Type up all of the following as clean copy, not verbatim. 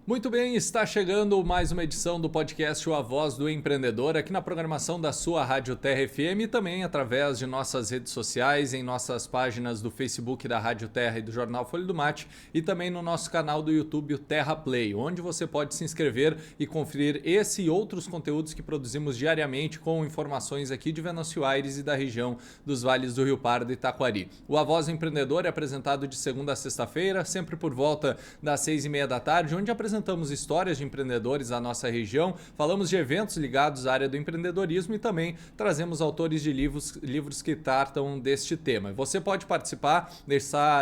Muito bem, está chegando mais uma edição do podcast A Voz do Empreendedor, aqui na programação da sua Rádio Terra FM e também através de nossas redes sociais, em nossas páginas do Facebook da Rádio Terra e do Jornal Folha do Mate e também no nosso canal do YouTube, o Terra Play, onde você pode se inscrever e conferir esse e outros conteúdos que produzimos diariamente com informações aqui de Venâncio Aires e da região dos vales do Rio Pardo e Taquari. O A Voz do Empreendedor é apresentado de segunda a sexta-feira, sempre por volta das 6h30 da tarde, onde apresentamos histórias de empreendedores da nossa região, falamos de eventos ligados à área do empreendedorismo e também trazemos autores de livros que tratam deste tema. Você pode participar,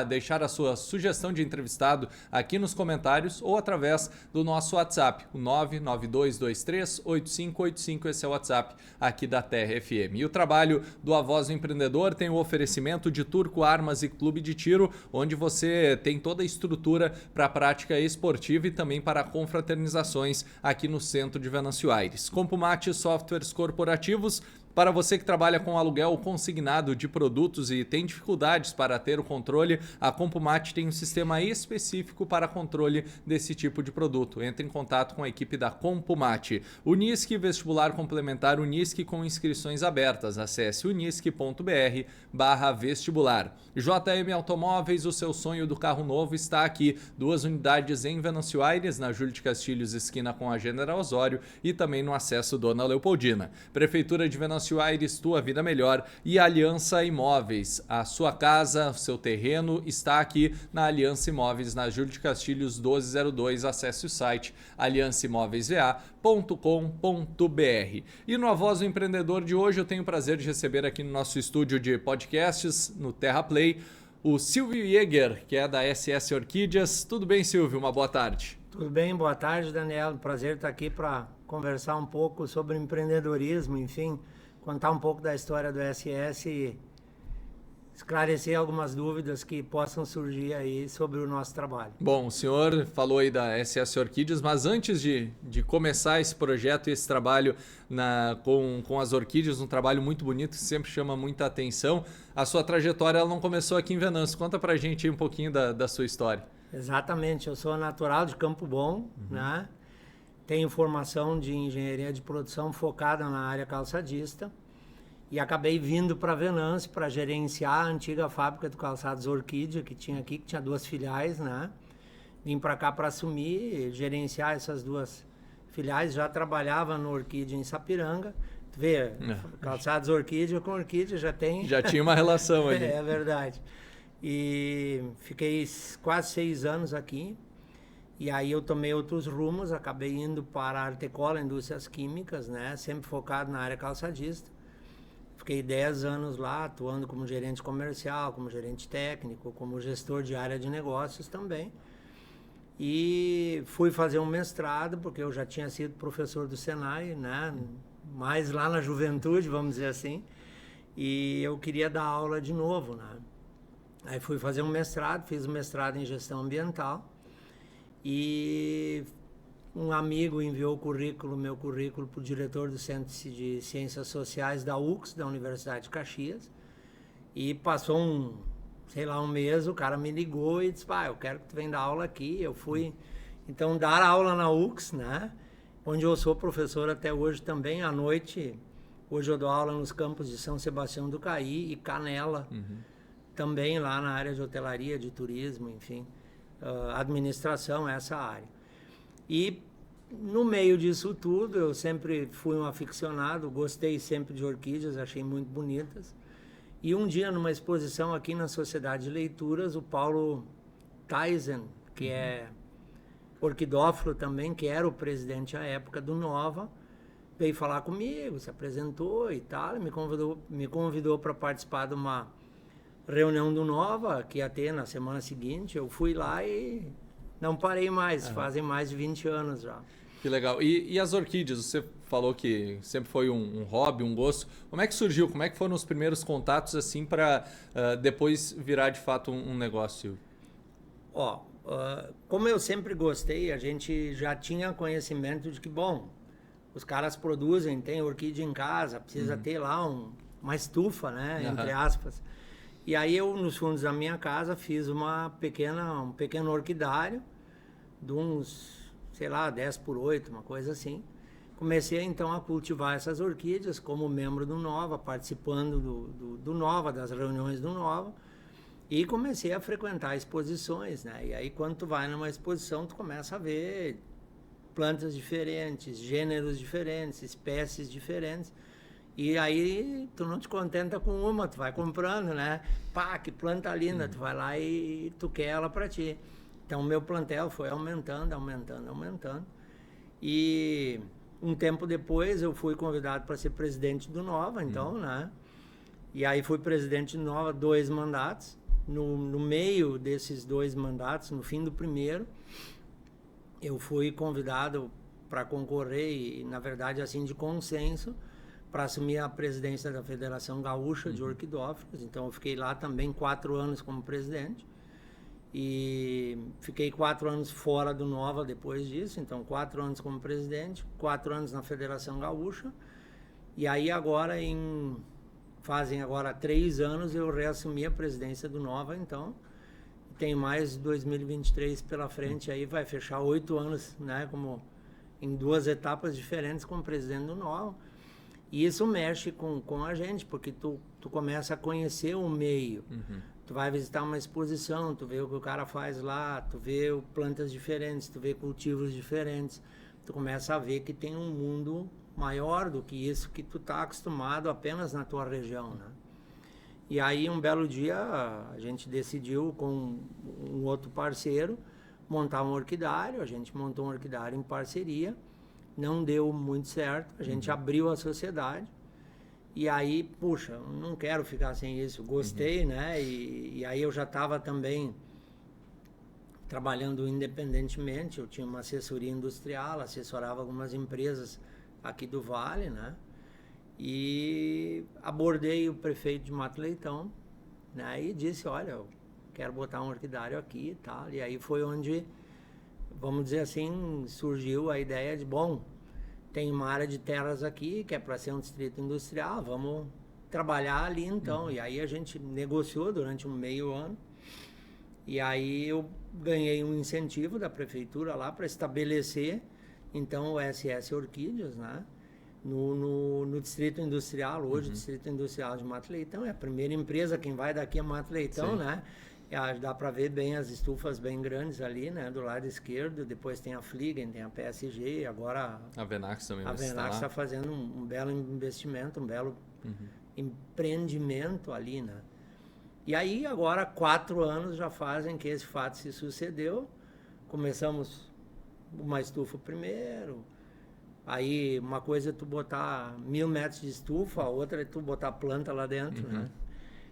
deixar a sua sugestão de entrevistado aqui nos comentários ou através do nosso WhatsApp, o 992238585, esse é o WhatsApp aqui da Terra FM. E o trabalho do A Voz do Empreendedor tem o oferecimento de Turco Armas e Clube de Tiro, onde você tem toda a estrutura para a prática esportiva e também para confraternizações aqui no centro de Venâncio Aires. Compumate Softwares Corporativos, para você que trabalha com aluguel consignado de produtos e tem dificuldades para ter o controle, a Compumate tem um sistema específico para controle desse tipo de produto. Entre em contato com a equipe da Compumate. Unisque, vestibular complementar Unisque com inscrições abertas. Acesse unisque.br/vestibular. JM Automóveis, o seu sonho do carro novo está aqui. 2 unidades em Venâncio Aires, na Júlio de Castilhos, esquina com a General Osório e também no acesso Dona Leopoldina. Prefeitura de Venâncio Aires, tua vida melhor, e Aliança Imóveis. A sua casa, o seu terreno está aqui na Aliança Imóveis, na Júlio de Castilhos 1202. Acesse o site alianceimoveisva.com.br. E no A Voz do Empreendedor de hoje eu tenho o prazer de receber aqui no nosso estúdio de podcasts, no Terra Play, o Silvio Jäger, que é da SS Orquídeas. Tudo bem, Silvio? Uma boa tarde. Tudo bem, boa tarde, Daniel. Prazer estar aqui para conversar um pouco sobre empreendedorismo, enfim, contar um pouco da história do SS e esclarecer algumas dúvidas que possam surgir aí sobre o nosso trabalho. Bom, o senhor falou aí da SS Orquídeas, mas antes de começar esse projeto e esse trabalho com as orquídeas, um trabalho muito bonito que sempre chama muita atenção, a sua trajetória ela não começou aqui em Venâncio. Conta pra gente aí um pouquinho da sua história. Exatamente, eu sou natural de Campo Bom, né? Tenho formação de engenharia de produção focada na área calçadista e acabei vindo para Venâncio para gerenciar a antiga fábrica de calçados Orquídea que tinha aqui, que tinha 2 filiais, né? Vim para cá para assumir, gerenciar essas 2 filiais, já trabalhava no Orquídea em Sapiranga. Tu vê, calçados Orquídea com Orquídea já tem... Já tinha uma relação ali. É verdade. E fiquei quase 6 anos aqui. E aí eu tomei outros rumos, acabei indo para a Artecola, Indústrias Químicas, né? Sempre focado na área calçadista. Fiquei 10 anos lá, atuando como gerente comercial, como gerente técnico, como gestor de área de negócios também. E fui fazer um mestrado, porque eu já tinha sido professor do Senai, né? Mais lá na juventude, vamos dizer assim. E eu queria dar aula de novo, né? Aí fui fazer um mestrado, fiz um mestrado em gestão ambiental. E um amigo enviou meu currículo para o diretor do Centro de Ciências Sociais da UX, da Universidade de Caxias. E passou um mês, o cara me ligou e disse, eu quero que tu venha dar aula aqui. Eu fui, então, dar aula na UX, né? Onde eu sou professor até hoje também, à noite. Hoje eu dou aula nos campos de São Sebastião do Caí e Canela, também lá na área de hotelaria, de turismo, enfim. Administração, essa área. E no meio disso tudo, eu sempre fui um aficionado, gostei sempre de orquídeas, achei muito bonitas. E um dia, numa exposição aqui na Sociedade de Leituras, o Paulo Tyson, que é orquidófilo também, que era o presidente à época do Nova, veio falar comigo, se apresentou e tal, me convidou para participar de uma reunião do Nova, que ia ter na semana seguinte. Eu fui lá e não parei mais, fazem mais de 20 anos já. Que legal. E as orquídeas, você falou que sempre foi um hobby, um gosto. Como é que surgiu? Como é que foram os primeiros contatos assim para depois virar de fato um negócio? Como eu sempre gostei, a gente já tinha conhecimento de que, os caras produzem, tem orquídea em casa, precisa ter lá uma estufa, né, entre aspas. E aí eu, nos fundos da minha casa, fiz um pequeno orquidário de uns sei lá, 10x8, uma coisa assim. Comecei então a cultivar essas orquídeas como membro do Nova, participando do Nova, das reuniões do Nova, e comecei a frequentar exposições, né? E aí quando tu vai numa exposição, tu começa a ver plantas diferentes, gêneros diferentes, espécies diferentes. E aí tu não te contenta com uma, tu vai comprando, né? Pá, que planta linda, tu vai lá e tu quer ela para ti. Então o meu plantel foi aumentando. E um tempo depois eu fui convidado para ser presidente do Nova, então, né? E aí fui presidente do Nova 2 mandatos. No meio desses 2 mandatos, no fim do primeiro, eu fui convidado para concorrer, e na verdade assim de consenso, para assumir a presidência da Federação Gaúcha de Orquidófilos. Então eu fiquei lá também 4 anos como presidente. E fiquei 4 anos fora do Nova depois disso, então 4 anos como presidente, 4 anos na Federação Gaúcha. E aí agora, fazem agora 3 anos, eu reassumi a presidência do Nova, então tenho mais 2023 pela frente, aí vai fechar 8 anos, né, como em 2 etapas diferentes como presidente do Nova. E isso mexe com a gente, porque tu começa a conhecer o meio. Tu vai visitar uma exposição, tu vê o que o cara faz lá, tu vê plantas diferentes, tu vê cultivos diferentes. Tu começa a ver que tem um mundo maior do que isso que tu tá acostumado apenas na tua região, né? E aí um belo dia a gente decidiu com um outro parceiro montar um orquidário. A gente montou um orquidário em parceria, não deu muito certo, a gente abriu a sociedade. E aí, puxa, não quero ficar sem isso, gostei, né? E aí eu já estava também trabalhando independentemente, eu tinha uma assessoria industrial, assessorava algumas empresas aqui do Vale, né? E abordei o prefeito de Mato Leitão, né? E disse, olha, eu quero botar um orquidário aqui e tal. E aí foi onde, vamos dizer assim, surgiu a ideia de, bom, tem uma área de terras aqui que é para ser um distrito industrial, vamos trabalhar ali então. E aí a gente negociou durante um meio ano. E aí eu ganhei um incentivo da prefeitura lá para estabelecer então o SS Orquídeas, né? No distrito industrial, hoje o distrito industrial de Mato Leitão é a primeira empresa, quem vai daqui é Mato Leitão, né? Dá para ver bem as estufas bem grandes ali, né? Do lado esquerdo, depois tem a Fliegen, tem a PSG, agora a Venax também. A Venax está fazendo um belo investimento, um belo empreendimento ali, né? E aí agora 4 anos já fazem que esse fato se sucedeu. Começamos uma estufa primeiro, aí uma coisa é tu botar 1000 metros de estufa, a outra é tu botar planta lá dentro, né?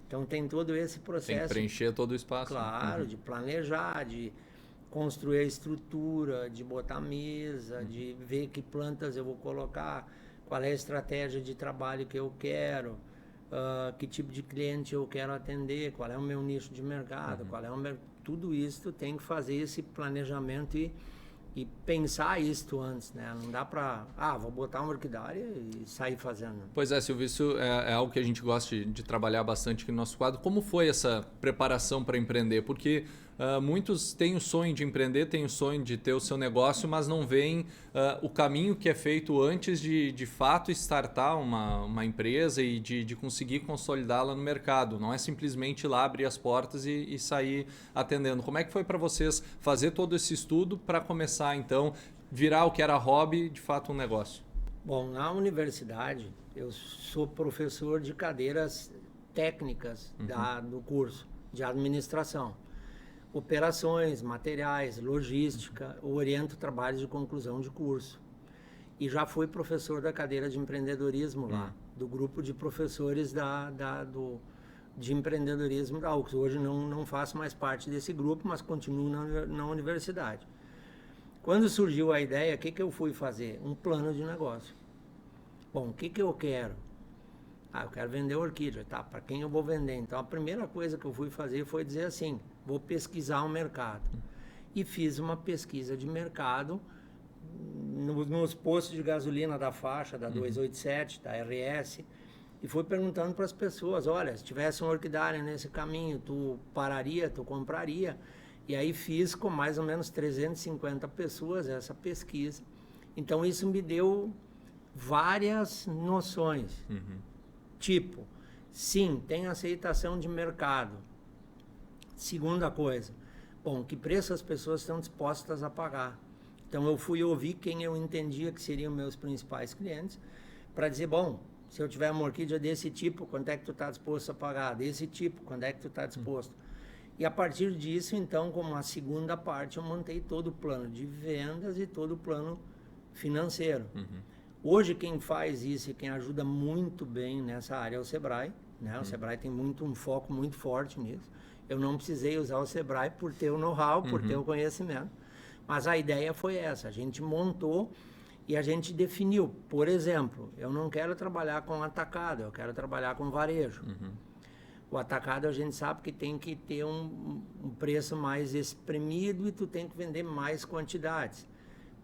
Então tem todo esse processo. Tem que preencher todo o espaço. Claro, de planejar, de construir a estrutura, de botar mesa, de ver que plantas eu vou colocar, qual é a estratégia de trabalho que eu quero, que tipo de cliente eu quero atender, qual é o meu nicho de mercado, qual é o meu... Tudo isso tu tem que fazer esse planejamento e pensar isto antes, né? Não dá para, vou botar uma orquidária e sair fazendo. Pois é, Silvio, isso é algo que a gente gosta de trabalhar bastante aqui no nosso quadro. Como foi essa preparação para empreender? Porque muitos têm o sonho de empreender, têm o sonho de ter o seu negócio, mas não veem o caminho que é feito antes de fato startar uma empresa e de conseguir consolidá-la no mercado. Não é simplesmente ir lá abrir as portas e sair atendendo. Como é que foi para vocês fazer todo esse estudo para começar, então, virar o que era hobby, de fato, um negócio? Bom, na universidade, eu sou professor de cadeiras técnicas do curso de administração. Operações, materiais, logística, oriento trabalhos de conclusão de curso. E já fui professor da cadeira de empreendedorismo lá, do grupo de professores de empreendedorismo da UX. Hoje não faço mais parte desse grupo, mas continuo na universidade. Quando surgiu a ideia, o que eu fui fazer? Um plano de negócio. Bom, o que eu quero? Eu quero vender orquídea, tá? Para quem eu vou vender? Então, a primeira coisa que eu fui fazer foi dizer assim, vou pesquisar o mercado. E fiz uma pesquisa de mercado nos postos de gasolina da faixa, da 287, da RS, e fui perguntando para as pessoas, olha, se tivesse uma orquidária nesse caminho, tu pararia, tu compraria? E aí fiz com mais ou menos 350 pessoas essa pesquisa. Então isso me deu várias noções. Tipo, sim, tem aceitação de mercado. Segunda coisa, bom, que preço as pessoas estão dispostas a pagar. Então eu fui ouvir quem eu entendia que seriam meus principais clientes, para dizer, bom, se eu tiver uma orquídea desse tipo, quanto é que tu está disposto a pagar? Desse tipo, quanto é que tu está disposto? E a partir disso, então, como a segunda parte, eu montei todo o plano de vendas e todo o plano financeiro. Hoje quem faz isso e quem ajuda muito bem nessa área é o Sebrae, né? O Sebrae tem um foco muito forte nisso. Eu não precisei usar o Sebrae por ter o know-how, por ter o conhecimento. Mas a ideia foi essa, a gente montou e a gente definiu. Por exemplo, eu não quero trabalhar com atacado, eu quero trabalhar com varejo. O atacado a gente sabe que tem que ter um preço mais espremido e tu tem que vender mais quantidades.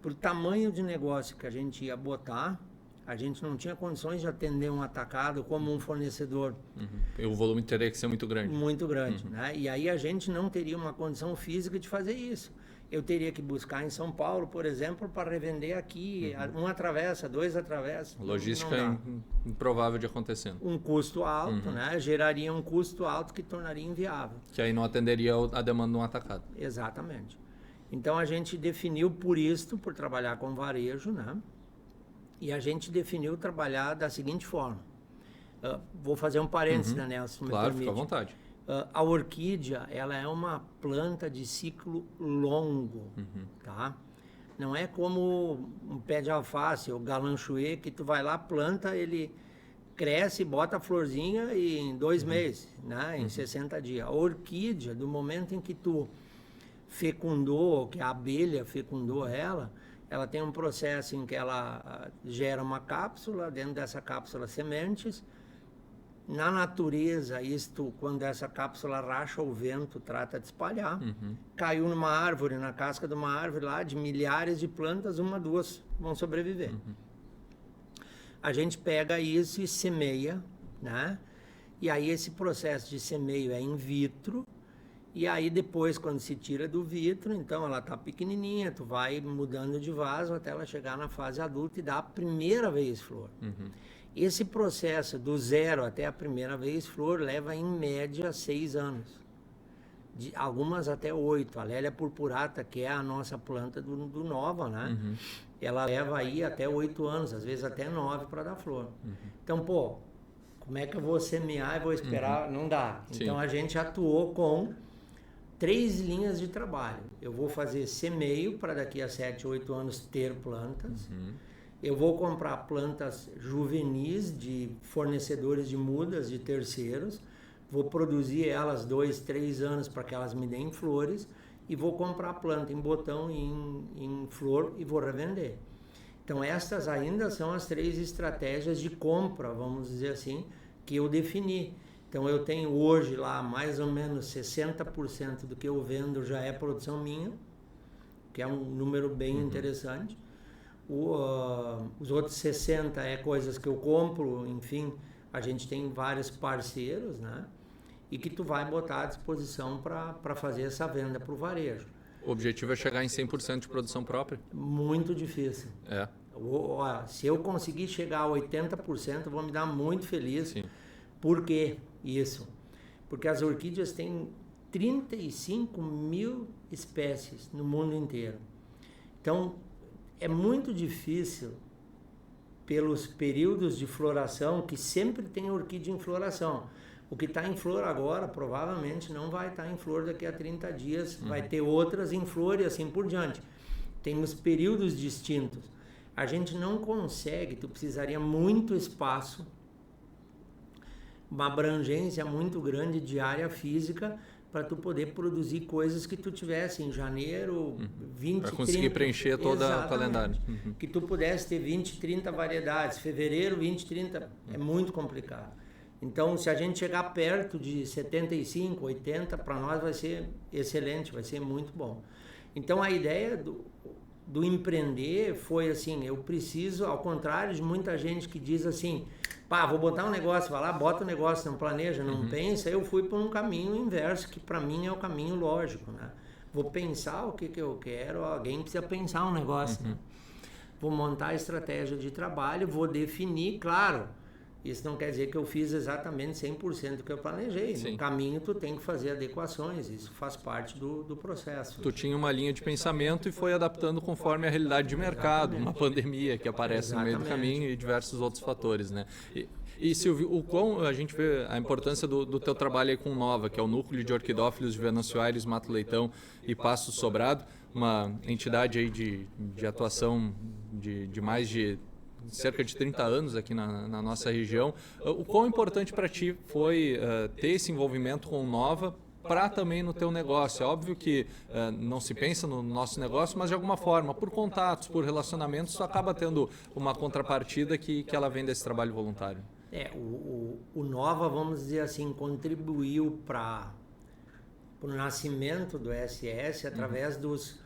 Por tamanho de negócio que a gente ia botar, a gente não tinha condições de atender um atacado como um fornecedor. E o volume teria que ser muito grande. Muito grande, né? E aí a gente não teria uma condição física de fazer isso. Eu teria que buscar em São Paulo, por exemplo, para revender aqui. Um atravessa, dois atravessa. Logística improvável de acontecer. Um custo alto, né? Geraria um custo alto que tornaria inviável. Que aí não atenderia a demanda de um atacado. Exatamente. Então a gente definiu por isto, por trabalhar com varejo, né? E a gente definiu trabalhar da seguinte forma. Vou fazer um parênteses, Daniel, se me Claro, permite. fica à vontade. A orquídea, ela é uma planta de ciclo longo, tá? Não é como um pé de alface ou galanchoê que tu vai lá, planta, ele cresce, bota a florzinha e em 2 meses, né? Em 60 dias. A orquídea, do momento em que tu fecundou, que a abelha fecundou ela tem um processo em que ela gera uma cápsula, dentro dessa cápsula sementes. Na natureza, quando essa cápsula racha, o vento trata de espalhar. Caiu numa árvore, na casca de uma árvore lá, de milhares de plantas, 1, 2 vão sobreviver. A gente pega isso e semeia, né? E aí esse processo de semeio é in vitro. E aí depois, quando se tira do vitro, então ela está pequenininha, tu vai mudando de vaso até ela chegar na fase adulta e dar a primeira vez flor. Esse processo do 0 até a primeira vez flor leva em média 6 anos. Algumas até 8. A Lélia purpurata, que é a nossa planta do Nova, né? Ela leva aí até 8 anos, às vezes até 9 para dar flor. Então, como é que eu vou semear e vou esperar? Não dá. Então a gente atuou com 3 linhas de trabalho. Eu vou fazer semeio para daqui a 7, 8 anos ter plantas. Eu vou comprar plantas juvenis de fornecedores de mudas, de terceiros. Vou produzir elas 2, 3 anos para que elas me deem flores. E vou comprar planta em botão e em flor e vou revender. Então estas ainda são as 3 estratégias de compra, vamos dizer assim, que eu defini. Então eu tenho hoje lá mais ou menos 60% do que eu vendo já é produção minha, que é um número bem interessante. Os outros 60% é coisas que eu compro, enfim, a gente tem vários parceiros, né? E que tu vai botar à disposição para fazer essa venda para o varejo. O objetivo é chegar em 100% de produção própria? Muito difícil. Se eu conseguir chegar a 80%, eu vou me dar muito feliz. Sim. Por que isso? Porque as orquídeas têm 35 mil espécies no mundo inteiro. Então, é muito difícil, pelos períodos de floração, que sempre tem orquídea em floração. O que está em flor agora, provavelmente não vai estar em flor daqui a 30 dias, vai ter outras em flor e assim por diante. Tem os períodos distintos. A gente não consegue, tu precisaria muito espaço, uma abrangência muito grande de área física para tu poder produzir coisas que tu tivesse em janeiro, 20, para conseguir 30, preencher todo o calendário. Que tu pudesse ter 20, 30 variedades. Fevereiro, 20, 30, é muito complicado. Então, se a gente chegar perto de 75, 80, para nós vai ser excelente, vai ser muito bom. Então, a ideia do empreender foi assim, eu preciso, ao contrário de muita gente que diz assim, vou botar um negócio, vai lá, bota um negócio, não planeja, não pensa, eu fui por um caminho inverso, que para mim é o caminho lógico, né? vou pensar o que eu quero, alguém precisa pensar um negócio. Né? Vou montar a estratégia de trabalho, vou definir, claro, isso não quer dizer que eu fiz exatamente 100% do que eu planejei. Sim. No caminho tu tem que fazer adequações, isso faz parte do processo. Tu tinha uma linha de pensamento e foi adaptando conforme a realidade de mercado, uma pandemia que aparece no meio do caminho e diversos outros fatores, né? E Silvio, o quão a gente vê a importância do teu trabalho aí com Nova, que é o núcleo de orquidófilos de Venâncio Aires, Mato Leitão e Passo Sobrado, uma entidade aí de atuação de mais de cerca de 30 anos aqui na nossa região. O quão importante para ti foi ter esse envolvimento com Nova para também no teu negócio? É óbvio que não se pensa no nosso negócio, mas de alguma forma, por contatos, por relacionamentos, tu acaba tendo uma contrapartida que ela vem desse trabalho voluntário. O Nova, vamos dizer assim, contribuiu para o nascimento do SS através nos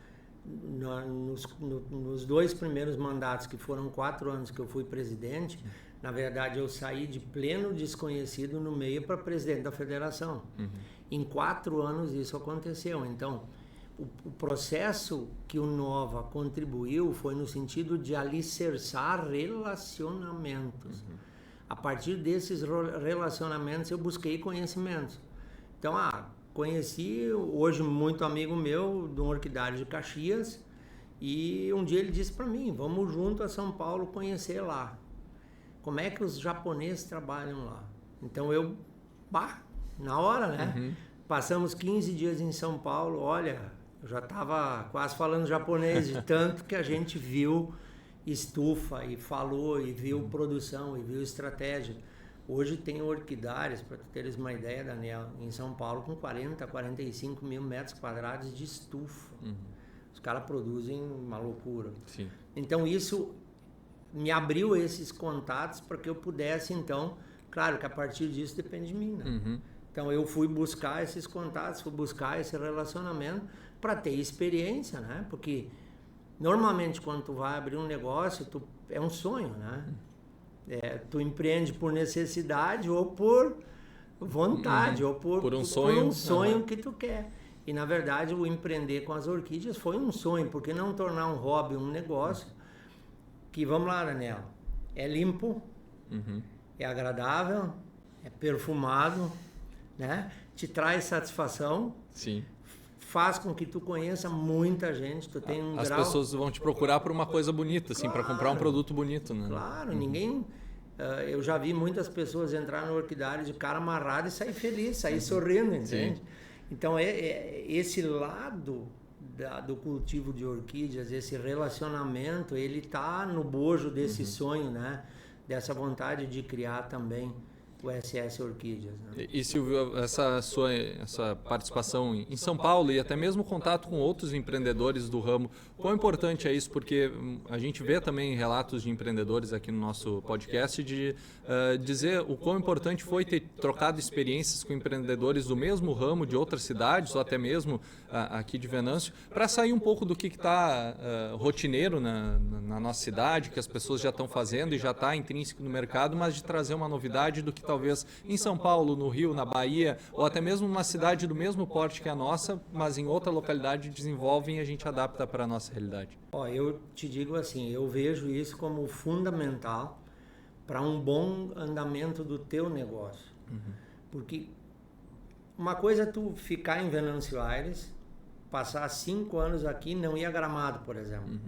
2 primeiros mandatos, que foram 4 anos que eu fui presidente. Na verdade, eu saí de pleno desconhecido no meio para presidente da federação. Em 4 anos isso aconteceu. Então, o processo que o Nova contribuiu foi no sentido de alicerçar relacionamentos. A partir desses relacionamentos eu busquei conhecimentos. Então, conheci hoje muito amigo meu de um orquidário de Caxias, e um dia ele disse para mim, vamos junto a São Paulo conhecer lá. Como é que os japoneses trabalham lá? Então eu, na hora, né? Passamos 15 dias em São Paulo, olha, eu já estava quase falando japonês, de tanto que a gente viu estufa e falou e viu produção e viu estratégia. Hoje tem orquidários, para tu teres uma ideia, Daniel, em São Paulo com 40, 45 mil metros quadrados de estufa. Os caras produzem uma loucura. Sim. Então isso me abriu esses contatos para que eu pudesse, então, claro que a partir disso depende de mim, né? Então eu fui buscar esses contatos, fui buscar esse relacionamento para ter experiência, né? Porque normalmente quando tu vai abrir um negócio, é um sonho, né? Tu empreende por necessidade ou por vontade, ou por um sonho que tu quer. E na verdade o empreender com as orquídeas foi um sonho, porque não tornar um hobby um negócio que, vamos lá, Daniel, é limpo, é agradável, é perfumado, né? Te traz satisfação. Sim. Faz com que tu conheça muita gente, tu tem um As grau... pessoas vão te procurar por uma coisa bonita, assim, para comprar um produto bonito, né? Claro, ninguém... eu já vi muitas pessoas entrar no orquidário de cara amarrado e sair feliz, sair sorrindo, entende? Sim. Então, esse lado do cultivo de orquídeas, esse relacionamento, ele tá no bojo desse sonho, né? Dessa vontade de criar também o SS Orquídeas. Né? E Silvio, essa participação em São Paulo e até mesmo contato com outros empreendedores do ramo, quão importante é isso? Porque a gente vê também relatos de empreendedores aqui no nosso podcast de dizer o quão importante foi ter trocado experiências com empreendedores do mesmo ramo, de outras cidades ou até mesmo aqui de Venâncio, para sair um pouco do que está rotineiro na nossa cidade, que as pessoas já estão fazendo e já está intrínseco no mercado, mas de trazer uma novidade do que talvez em São Paulo, no Rio, na Bahia, ou até mesmo numa cidade do mesmo porte que a nossa, mas em outra localidade desenvolvem e a gente adapta para a nossa realidade. Eu te digo assim, eu vejo isso como fundamental para um bom andamento do teu negócio. Porque uma coisa é tu ficar em Venâncio Aires, passar 5 anos aqui e não ir a Gramado, por exemplo.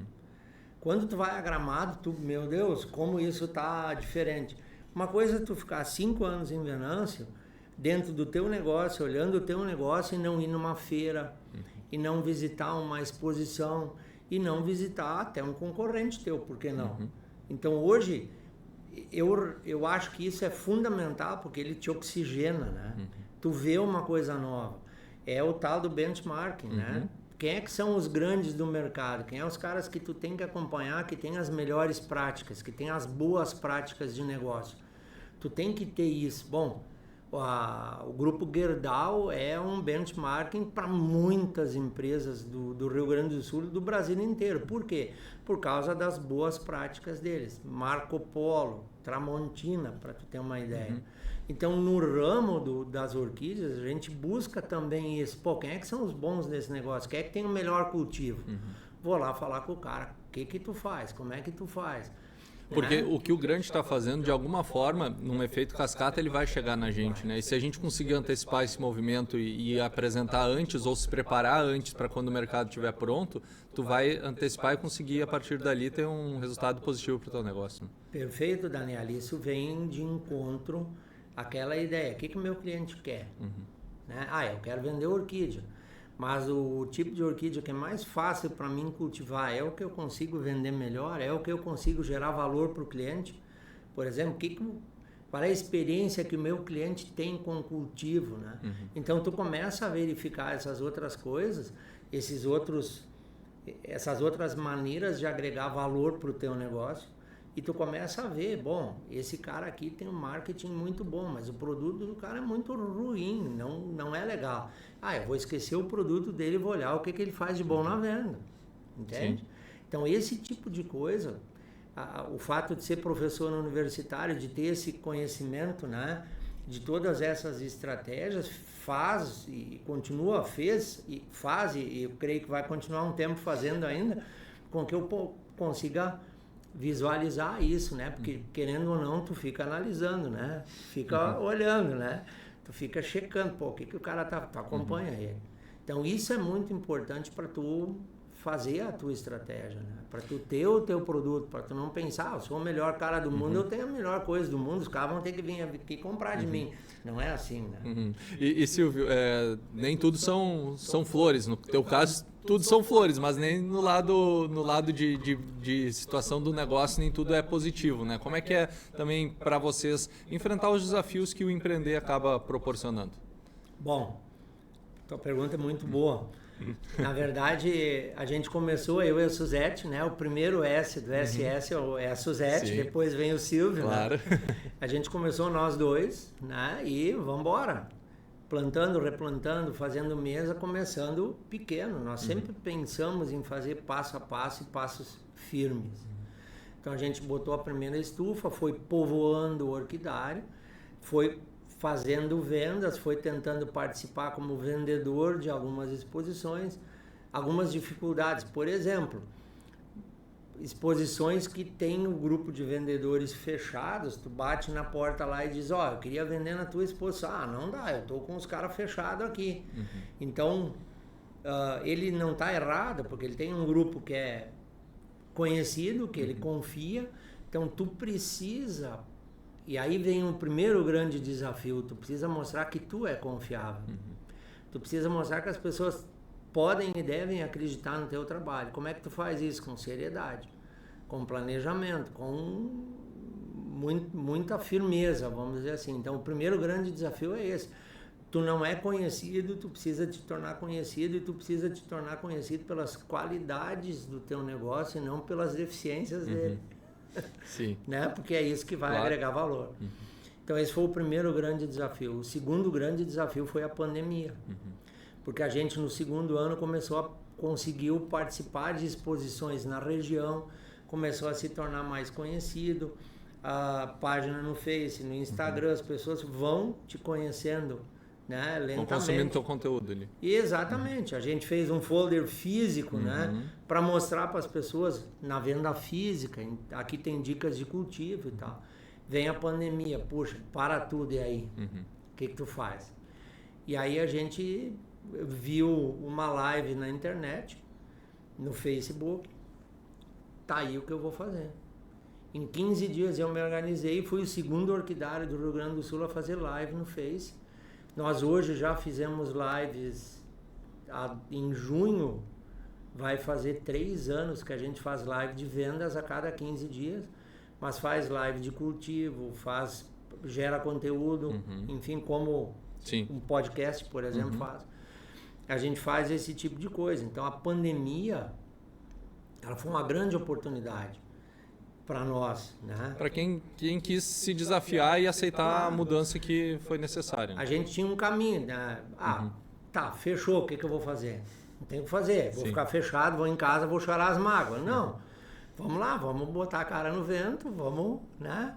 Quando tu vai a Gramado, meu Deus, como isso tá diferente. Uma coisa é tu ficar 5 anos em Venâncio, dentro do teu negócio, olhando o teu negócio e não ir numa feira, e não visitar uma exposição, e não visitar até um concorrente teu, por que não? Então hoje, eu acho que isso é fundamental, porque ele te oxigena, né? Tu vê uma coisa nova. É o tal do benchmarking, né? Quem é que são os grandes do mercado? Quem é os caras que tu tem que acompanhar, que tem as melhores práticas, que tem as boas práticas de negócio? Tu tem que ter isso. Bom, o Grupo Gerdau é um benchmarking para muitas empresas do Rio Grande do Sul e do Brasil inteiro. Por quê? Por causa das boas práticas deles. Marco Polo, Tramontina, para tu ter uma ideia. Então, no ramo das orquídeas, a gente busca também isso. Pô, quem é que são os bons desse negócio? Quem é que tem o melhor cultivo? Vou lá falar com o cara. O que tu faz? Como é que tu faz? Porque o que o grande está fazendo, de alguma forma, num efeito cascata, ele vai chegar na gente, né? E se a gente conseguir antecipar esse movimento e apresentar antes ou se preparar antes para quando o mercado estiver pronto, tu vai antecipar e conseguir, a partir dali, ter um resultado positivo para o teu negócio. Né? Perfeito, Daniel. Isso vem de encontro àquela ideia. O que o meu cliente quer? Né? Eu quero vender orquídea. Mas o tipo de orquídea que é mais fácil para mim cultivar é o que eu consigo vender melhor, é o que eu consigo gerar valor para o cliente. Por exemplo, qual é a experiência que o meu cliente tem com o cultivo, né? Então tu começa a verificar essas outras coisas, essas outras maneiras de agregar valor para o teu negócio. E tu começa a ver, bom, esse cara aqui tem um marketing muito bom, mas o produto do cara é muito ruim, não é legal. Eu vou esquecer o produto dele e vou olhar o que ele faz de bom na venda, entende? Sim. Então, esse tipo de coisa, o fato de ser professor universitário, de ter esse conhecimento, né, de todas essas estratégias, faz e eu creio que vai continuar um tempo fazendo ainda, com que eu consiga visualizar isso, né? Porque, querendo ou não, tu fica analisando, né? Fica olhando, né? Tu fica checando, o que o cara tu acompanha ele. Então, isso é muito importante para tu fazer a tua estratégia, né? Para tu ter o teu produto, para tu não pensar, eu sou o melhor cara do mundo, eu tenho a melhor coisa do mundo, os caras vão ter que vir aqui comprar de mim. Não é assim, né? E Silvio, nem tudo são flores. No teu caso, tudo são flores, mas nem no lado de situação do negócio, nem tudo é positivo, né? Como é que é também para vocês enfrentar os desafios que o empreender acaba proporcionando? Bom, tua pergunta é muito boa. Na verdade, a gente começou, eu e a Suzete, né? O primeiro S do SS é a Suzete, sim. Depois vem o Silvio, claro. Né? A gente começou nós dois, né? E vamos embora. Plantando, replantando, fazendo mesa, começando pequeno. Nós sempre pensamos em fazer passo a passo e passos firmes. Então a gente botou a primeira estufa, foi povoando o orquidário, foi fazendo vendas, foi tentando participar como vendedor de algumas exposições, algumas dificuldades. Por exemplo, exposições que tem um grupo de vendedores fechados, tu bate na porta lá e diz, eu queria vender na tua exposição. Não dá, eu tô com os caras fechados aqui. Então, ele não está errado, porque ele tem um grupo que é conhecido, que ele confia, então tu precisa... E aí vem um primeiro grande desafio, tu precisa mostrar que tu é confiável. Tu precisa mostrar que as pessoas podem e devem acreditar no teu trabalho. Como é que tu faz isso? Com seriedade, com planejamento, com muita firmeza, vamos dizer assim. Então, o primeiro grande desafio é esse. Tu não é conhecido, tu precisa te tornar conhecido, e tu precisa te tornar conhecido pelas qualidades do teu negócio e não pelas deficiências dele. Sim. Né? Porque é isso que vai agregar valor. Então esse foi o primeiro grande desafio. O segundo grande desafio foi a pandemia. Porque a gente no segundo ano conseguiu participar de exposições na região, começou a se tornar mais conhecido, a página no Face, no Instagram, as pessoas vão te conhecendo, né, lentamente. Vão consumindo teu conteúdo ali. Exatamente. A gente fez um folder físico, né, para mostrar para as pessoas na venda física. Aqui tem dicas de cultivo e tal. Vem a pandemia, puxa, para tudo e aí? O que tu faz? E aí a gente viu uma live na internet, no Facebook. Tá aí o que eu vou fazer. Em 15 dias eu me organizei e fui o segundo orquidário do Rio Grande do Sul a fazer live no Face. Nós hoje já fizemos lives, em junho vai fazer 3 anos que a gente faz live de vendas a cada 15 dias, mas faz live de cultivo, gera conteúdo, enfim, como um podcast, por exemplo, faz. A gente faz esse tipo de coisa. Então a pandemia, ela foi uma grande oportunidade para nós, né? Para quem quis se desafiar e aceitar a mudança que foi necessária. A gente tinha um caminho, né? Tá, fechou, o que eu vou fazer? Não tenho o que fazer, vou ficar fechado, vou em casa, vou chorar as mágoas. Não, vamos lá, vamos botar a cara no vento, vamos, né?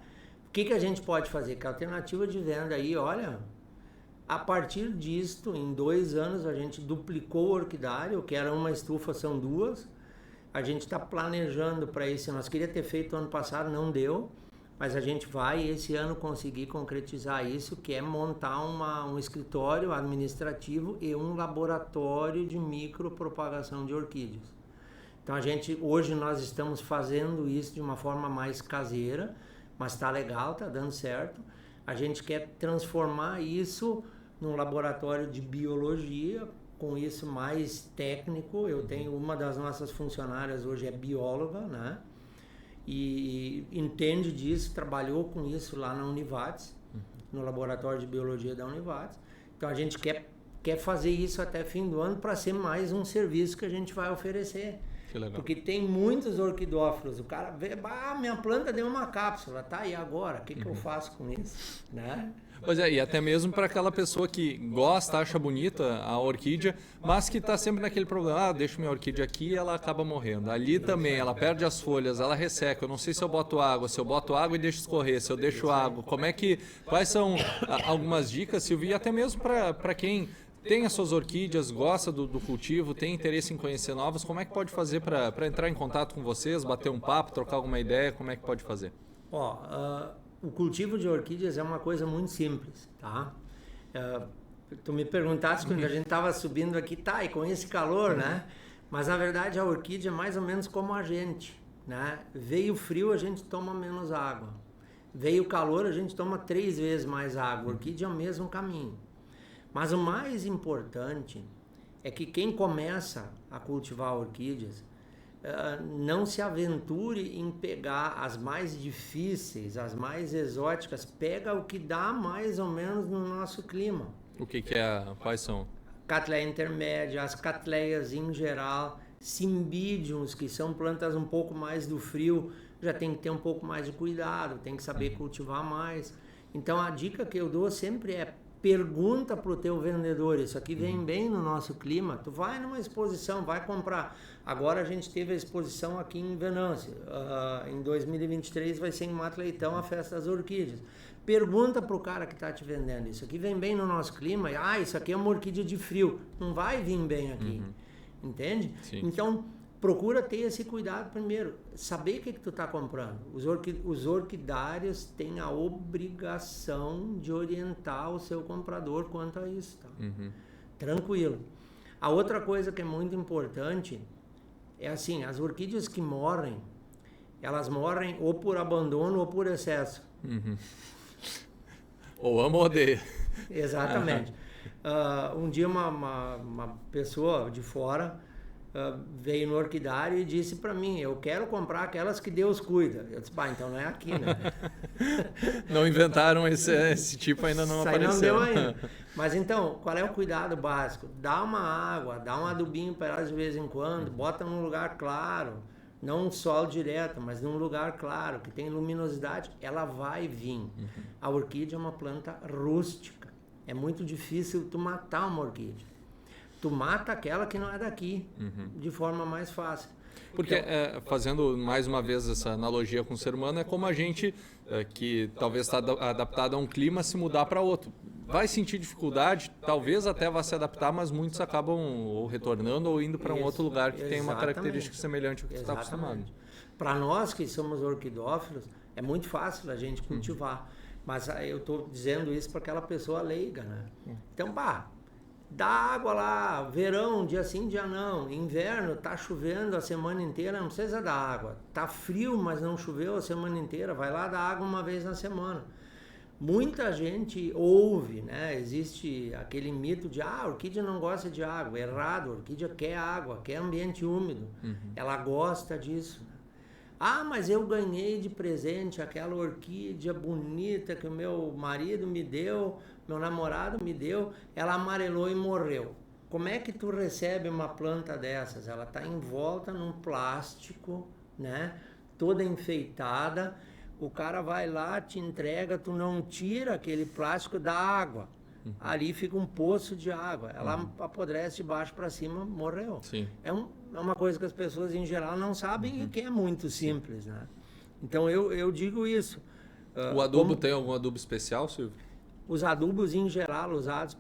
que a gente pode fazer? Que a alternativa de venda aí, olha, a partir disto, em 2 anos, a gente duplicou o orquidário, que era uma estufa, são 2. A gente está planejando para esse, nós queria ter feito ano passado, não deu, mas a gente vai esse ano conseguir concretizar isso, que é montar um escritório administrativo e um laboratório de micropropagação de orquídeas. Então hoje nós estamos fazendo isso de uma forma mais caseira, mas está legal, está dando certo. A gente quer transformar isso num laboratório de biologia, com isso mais técnico. Eu tenho uma das nossas funcionárias hoje é bióloga, né? E entende disso, trabalhou com isso lá na Univates, no laboratório de biologia da Univates. Então a gente quer fazer isso até fim do ano para ser mais um serviço que a gente vai oferecer. Que legal. Porque tem muitos orquidófilos, o cara vê, minha planta deu uma cápsula, tá, e agora? O que eu faço com isso? Né? Pois é, e até mesmo para aquela pessoa que gosta, acha bonita a orquídea, mas que está sempre naquele problema, deixo minha orquídea aqui e ela acaba morrendo. Ali também, ela perde as folhas, ela resseca, eu não sei se eu boto água, e deixo escorrer, se eu deixo água, quais são algumas dicas, Silvio, e até mesmo para quem tem as suas orquídeas, gosta do cultivo, tem interesse em conhecer novas, como é que pode fazer para entrar em contato com vocês, bater um papo, trocar alguma ideia, como é que pode fazer? O cultivo de orquídeas é uma coisa muito simples, tá? Tu me perguntaste quando a gente estava subindo aqui, tá, e com esse calor, né? Mas na verdade a orquídea é mais ou menos como a gente, né? Veio frio, a gente toma menos água. Veio calor, a gente toma 3 vezes mais água. A orquídea é o mesmo caminho. Mas o mais importante é que quem começa a cultivar orquídeas não se aventure em pegar as mais difíceis, as mais exóticas, pega o que dá mais ou menos no nosso clima. Quais são? Catleia intermédia, as catleias em geral, cymbidiums, que são plantas um pouco mais do frio, já tem que ter um pouco mais de cuidado, tem que saber cultivar mais. Então a dica que eu dou sempre é: pergunta para o teu vendedor, isso aqui vem bem no nosso clima, tu vai numa exposição, vai comprar. Agora a gente teve a exposição aqui em Venâncio, em 2023 vai ser em Mato Leitão a Festa das Orquídeas. Pergunta para o cara que está te vendendo, isso aqui vem bem no nosso clima, isso aqui é uma orquídea de frio, não vai vir bem aqui, entende? Sim. Então procura ter esse cuidado primeiro, saber o que tu está comprando. Os orquidários têm a obrigação de orientar o seu comprador quanto a isso. Tá? Tranquilo. A outra coisa que é muito importante é assim, as orquídeas que morrem, elas morrem ou por abandono ou por excesso. Ou ama ou odeia. Exatamente. Um dia uma pessoa de fora veio no orquidário e disse para mim: eu quero comprar aquelas que Deus cuida. Eu disse: então não é aqui, né? Não inventaram esse tipo, ainda não apareceu. Não deu ainda. Mas então, qual é o cuidado básico? Dá uma água, dá um adubinho para elas de vez em quando, bota num lugar claro, não um sol direto, mas num lugar claro, que tem luminosidade, ela vai vir. A orquídea é uma planta rústica. É muito difícil tu matar uma orquídea. Tu mata aquela que não é daqui, de forma mais fácil. Porque, fazendo mais uma vez essa analogia com o ser humano, é como a gente, que talvez está adaptado a um clima, se mudar para outro. Vai sentir dificuldade, talvez até vá se adaptar, mas muitos acabam ou retornando ou indo para um outro lugar que tem uma característica semelhante ao que você está acostumado. Para nós que somos orquidófilos, é muito fácil a gente cultivar. Mas eu estou dizendo isso para aquela pessoa leiga, né? Então, dá água lá, verão, dia sim, dia não. Inverno, tá chovendo a semana inteira, não precisa dar água. Tá frio, mas não choveu a semana inteira, vai lá dar água uma vez na semana. Muita gente ouve, né? Existe aquele mito de a orquídea não gosta de água. Errado, a orquídea quer água, quer ambiente úmido. Ela gosta disso. Mas eu ganhei de presente aquela orquídea bonita que o meu marido me deu, meu namorado me deu, ela amarelou e morreu. Como é que tu recebe uma planta dessas? Ela está envolta num plástico, né? Toda enfeitada. O cara vai lá, te entrega, tu não tira aquele plástico da água. Ali fica um poço de água. Ela apodrece de baixo para cima, morreu. Sim. É uma coisa que as pessoas em geral não sabem e que é muito simples, né? Então eu digo isso. O adubo tem algum adubo especial, Silvio? Os adubos, em geral, usados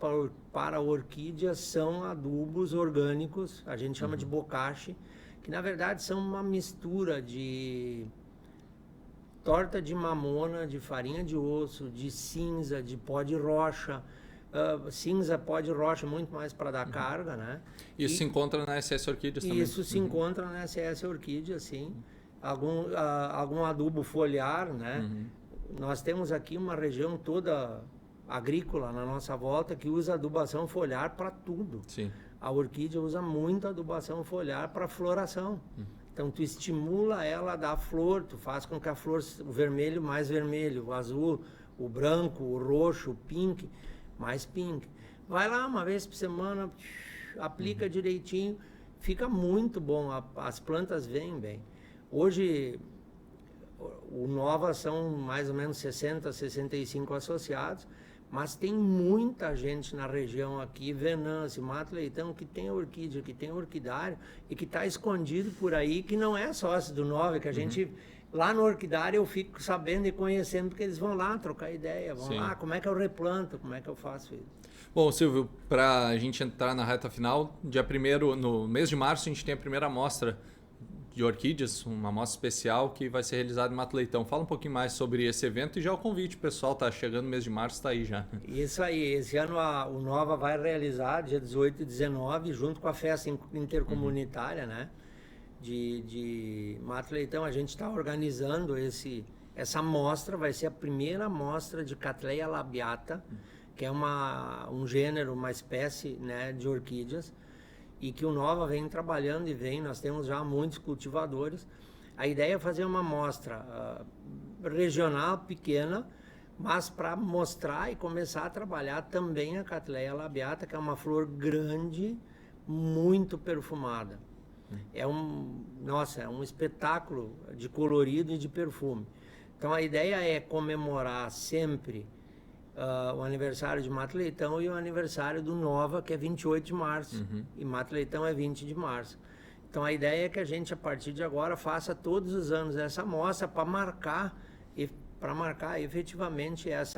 para orquídeas são adubos orgânicos, a gente chama de bocashi, que na verdade são uma mistura de torta de mamona, de farinha de osso, de cinza, de pó de rocha. Cinza, pó de rocha, muito mais para dar carga, né? Isso se encontra na SS Orquídeas também? Isso se encontra na SS Orquídeas, sim. Algum adubo foliar, né? Nós temos aqui uma região toda agrícola na nossa volta que usa adubação foliar para tudo. Sim. A orquídea usa muito adubação foliar para floração. Então tu estimula ela a dar flor, tu faz com que a flor, o vermelho mais vermelho, o azul, o branco, o roxo, o pink, mais pink. Vai lá uma vez por semana, aplica direitinho, fica muito bom, as plantas vêm bem. Hoje o Nova são mais ou menos 60, 65 associados, mas tem muita gente na região aqui, Venâncio, Mato Leitão, que tem orquídea, que tem orquidário e que está escondido por aí, que não é sócio do Nova, que a gente... Lá no orquidário eu fico sabendo e conhecendo, porque eles vão lá trocar ideia, vão lá, como é que eu replanto, como é que eu faço isso. Bom, Silvio, para a gente entrar na reta final, no mês de março a gente tem a primeira amostra de orquídeas, uma amostra especial que vai ser realizada em Mato Leitão. Fala um pouquinho mais sobre esse evento e já o convite, pessoal, tá chegando no mês de março, está aí já. Isso aí, esse ano o Nova vai realizar, dia 18 e 19, junto com a festa intercomunitária, né? De Mato Leitão, a gente está organizando essa mostra, vai ser a primeira mostra de Cattleya labiata, que é um gênero, uma espécie, né, de orquídeas, e que o Nova vem trabalhando nós temos já muitos cultivadores. A ideia é fazer uma mostra regional, pequena, mas para mostrar e começar a trabalhar também a Cattleya labiata, que é uma flor grande, muito perfumada. É um espetáculo de colorido e de perfume. Então a ideia é comemorar sempre o aniversário de Mato Leitão e o aniversário do Nova, que é 28 de março. E Mato Leitão é 20 de março. Então a ideia é que a gente, a partir de agora, faça todos os anos essa mostra para marcar efetivamente as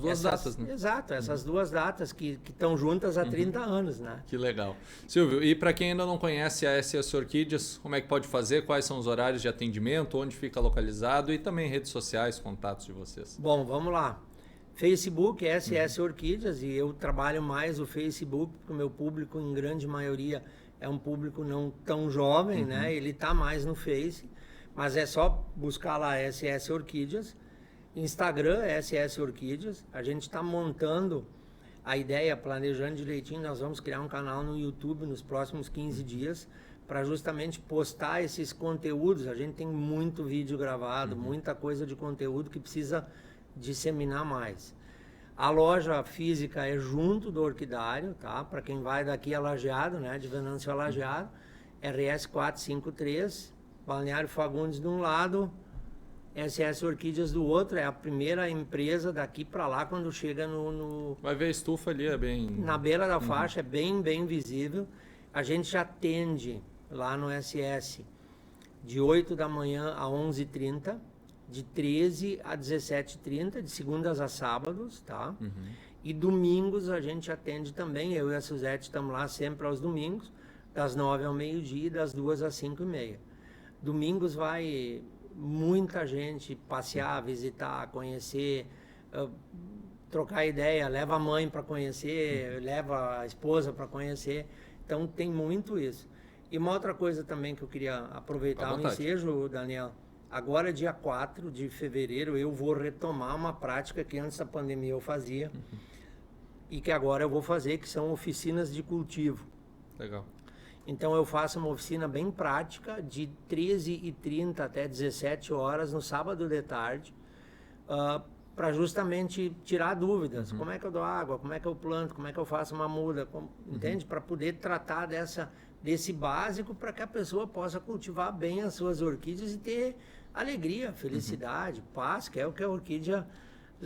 duas datas, né? Exato, essas duas datas que estão juntas há 30 anos, né? Que legal. Silvio, e para quem ainda não conhece a SS Orquídeas, como é que pode fazer? Quais são os horários de atendimento? Onde fica localizado? E também redes sociais, contatos de vocês. Bom, vamos lá. Facebook, SS Orquídeas, e eu trabalho mais o Facebook, porque o meu público, em grande maioria, é um público não tão jovem, né? Ele está mais no Face, mas é só buscar lá SS Orquídeas. Instagram, SS Orquídeas. A gente está montando a ideia, planejando direitinho. Nós vamos criar um canal no YouTube nos próximos 15 dias para justamente postar esses conteúdos. A gente tem muito vídeo gravado, muita coisa de conteúdo que precisa disseminar mais. A loja física é junto do orquidário, tá? Para quem vai daqui a Lajeado, né? De Venâncio a Lajeado, RS 453, Balneário Fagundes de um lado, SS Orquídeas do outro. É a primeira empresa daqui para lá quando chega no... Vai ver a estufa ali, é bem... Na beira da faixa, é bem visível. A gente já atende lá no SS de 8 da manhã a 11h30, de 13 a 17h30, de segundas a sábados, tá? E domingos a gente atende também. Eu e a Suzete estamos lá sempre aos domingos, das 9 ao meio-dia e das 2 às 5h30. Domingos vai... muita gente passear, visitar, conhecer, trocar ideia, leva a mãe para conhecer, leva a esposa para conhecer. Então tem muito isso. E uma outra coisa também que eu queria aproveitar o ensejo, Daniel, agora dia 4 de fevereiro eu vou retomar uma prática que antes da pandemia eu fazia e que agora eu vou fazer, que são oficinas de cultivo. Legal. Então eu faço uma oficina bem prática de 13h30 até 17 horas no sábado de tarde, para justamente tirar dúvidas. Como é que eu dou água, como é que eu planto, como é que eu faço uma muda, entende? Para poder tratar desse básico para que a pessoa possa cultivar bem as suas orquídeas e ter alegria, felicidade, paz, que é o que a orquídea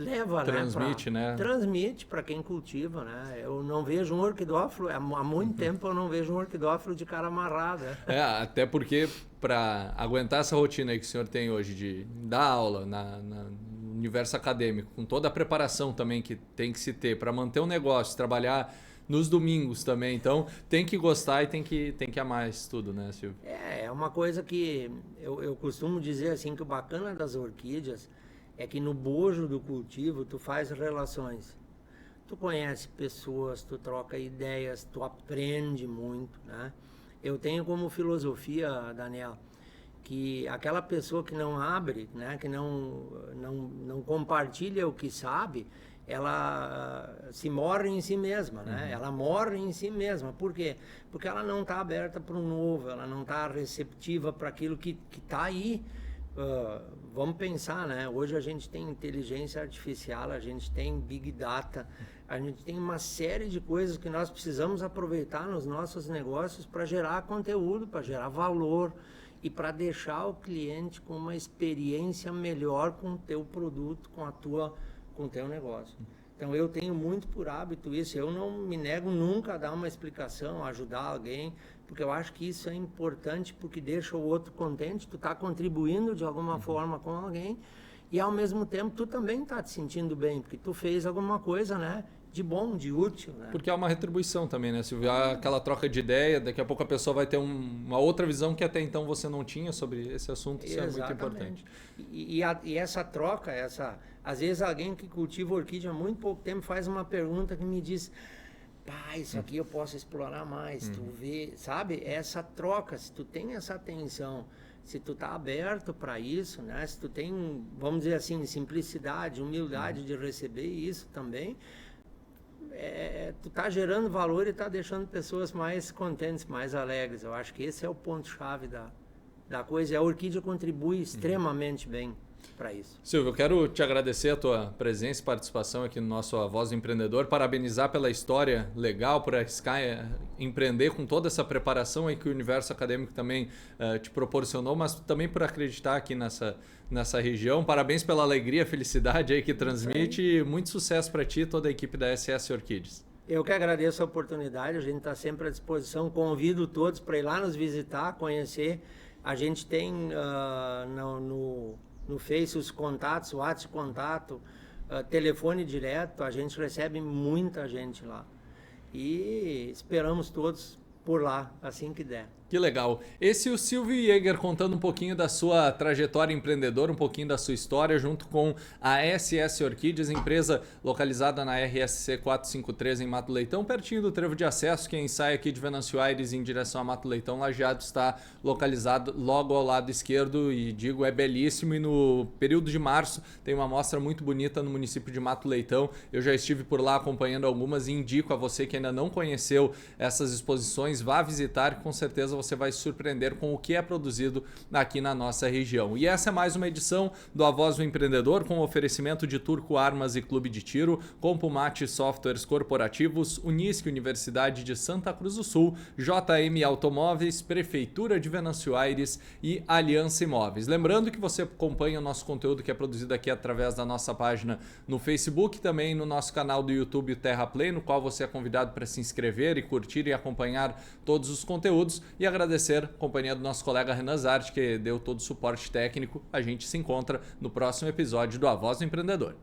leva, transmite, né? Transmite para quem cultiva, né? Eu não vejo um orquidófilo, há muito tempo eu não vejo um orquidófilo de cara amarrada. Até porque para aguentar essa rotina aí que o senhor tem hoje de dar aula no universo acadêmico, com toda a preparação também que tem que se ter para manter um negócio, trabalhar nos domingos também, então tem que gostar e tem que amar isso tudo, né, Silvio? É uma coisa que eu costumo dizer assim, que o bacana das orquídeas é que no bojo do cultivo tu faz relações. Tu conhece pessoas, tu troca ideias, tu aprende muito, né? Eu tenho como filosofia, Daniel, que aquela pessoa que não abre, né, que não compartilha o que sabe, ela se morre em si mesma, né? Ela morre em si mesma. Por quê? Porque ela não está aberta para o novo, ela não está receptiva para aquilo que está aí. Vamos pensar, né? Hoje a gente tem inteligência artificial, a gente tem Big Data, a gente tem uma série de coisas que nós precisamos aproveitar nos nossos negócios para gerar conteúdo, para gerar valor e para deixar o cliente com uma experiência melhor com o teu produto, com o teu negócio. Então eu tenho muito por hábito isso, eu não me nego nunca a dar uma explicação, a ajudar alguém, porque eu acho que isso é importante, porque deixa o outro contente, tu está contribuindo de alguma forma com alguém, e ao mesmo tempo tu também está te sentindo bem, porque tu fez alguma coisa, né, de bom, de útil, né? Porque é uma retribuição também, né, Silvio? Aquela troca de ideia, daqui a pouco a pessoa vai ter uma outra visão que até então você não tinha sobre esse assunto, isso é muito importante. E essa troca, às vezes alguém que cultiva orquídea há muito pouco tempo faz uma pergunta que me diz: pá, isso aqui eu posso explorar mais, tu vê, sabe? Essa troca, se tu tem essa atenção, se tu tá aberto para isso, né? Se tu tem, vamos dizer assim, simplicidade, humildade de receber isso também, tu tá gerando valor e tá deixando pessoas mais contentes, mais alegres. Eu acho que esse é o ponto-chave da coisa, e a orquídea contribui extremamente bem para isso. Silvio, eu quero te agradecer a tua presença e participação aqui no nosso A Voz do Empreendedor, parabenizar pela história legal, por arriscar empreender com toda essa preparação aí que o universo acadêmico também te proporcionou, mas também por acreditar aqui nessa região. Parabéns pela alegria, felicidade aí que transmite e muito sucesso para ti e toda a equipe da SS Orquídeas. Eu que agradeço a oportunidade, a gente está sempre à disposição, convido todos para ir lá nos visitar, conhecer. A gente tem no Face os contatos, WhatsApp contato, telefone direto, a gente recebe muita gente lá. E esperamos todos por lá, assim que der. Que legal. Esse é o Silvio Jäger contando um pouquinho da sua trajetória empreendedora, um pouquinho da sua história, junto com a SS Orquídeas, empresa localizada na RSC 453 em Mato Leitão, pertinho do trevo de acesso. Quem sai aqui de Venâncio Aires em direção a Mato Leitão, Lajeado, está localizado logo ao lado esquerdo e digo, é belíssimo. E no período de março tem uma mostra muito bonita no município de Mato Leitão. Eu já estive por lá acompanhando algumas e indico a você que ainda não conheceu essas exposições, vá visitar, que com certeza você vai se surpreender com o que é produzido aqui na nossa região. E essa é mais uma edição do A Voz do Empreendedor, com oferecimento de Turco Armas e Clube de Tiro, Compumate Softwares Corporativos, Unisque Universidade de Santa Cruz do Sul, JM Automóveis, Prefeitura de Venâncio Aires e Aliança Imóveis. Lembrando que você acompanha o nosso conteúdo que é produzido aqui através da nossa página no Facebook, também no nosso canal do YouTube Terra Play, no qual você é convidado para se inscrever e curtir e acompanhar todos os conteúdos. E agradecer a companhia do nosso colega Renan Zart, que deu todo o suporte técnico. A gente se encontra no próximo episódio do A Voz do Empreendedor.